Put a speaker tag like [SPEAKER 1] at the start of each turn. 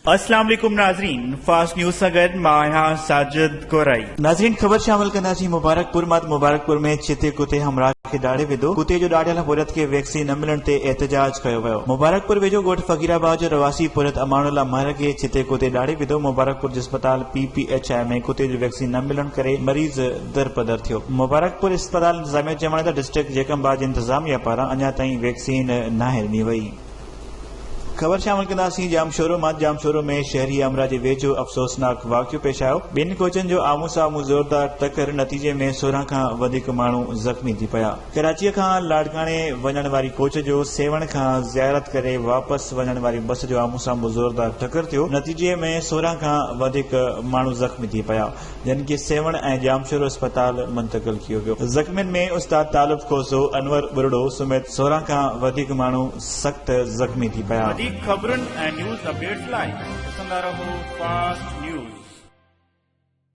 [SPEAKER 1] अस्सलाम वालेकुम नाज़रीन, फास्ट न्यूज़ सां गॾु मां आहियां साजिद गोराई।
[SPEAKER 2] नाज़रीन ख़बर शामिल कंदासीं मुबारकपुर मां। मुबारकपुर में चिते कुते हमराह खे ॾाढे विधो। कुते जो ॾाढियल पुरत खे वैक्सीन न मिलण ते एहतजाज कयो वियो। मुबारकपुर वेझो ॻोठ फ़कीराबाद जो रवासी पुरत अमानुल्लाह महर खे चिते कुते ॾाढे विधो। मुबारकपुर जे अस्पताल PPHI में कुते जो वैक्सीन न मिलण करे मरीज़ दरपदर थियो। मुबारकपुर अस्पताल इंतजामिया चवण त डिस्ट्रिक्ट जेकमबाद इंतजामिया पारां अञा ताईं वैक्सीन नाहे ॾिनी वई। खबर शामिल कंदासीं जामशोरो मां। जामशोरो में शहरी अमरा जे वेझो अफ़सोसनाक वाक़ियो पेश आयो। ॿिनि कोचनि जो आमू साम्हूं ज़ोरदार टक्कर, नतीजे में 16 खां वधीक माण्हू ज़ख़्मी थी पिया। कराचीअ खां लाड़काणे वञण वारी कोच जो सेवण खां ज़ियारत करे वापसि वञण वारी बस जो आमू साम्हूं ज़ोरदार टक्कर थियो। नतीजे में 16 खां वधीक माण्हू ज़ख़्मी थी पिया, जिन खे सेवण ऐं जामशोरो अस्पताल मुंतक़िल कयो वियो। ज़ख़्मियुनि में उस्ताद तालिब खोसो, अनवर बुरड़ो समेत 16 खां वधीक माण्हू सख़्त ज़ख़्मी थी पिया।
[SPEAKER 1] खबरुनि ऐं न्यूज़ अपडेट्स लाइ ॾिसंदा रहो फास्ट न्यूज़।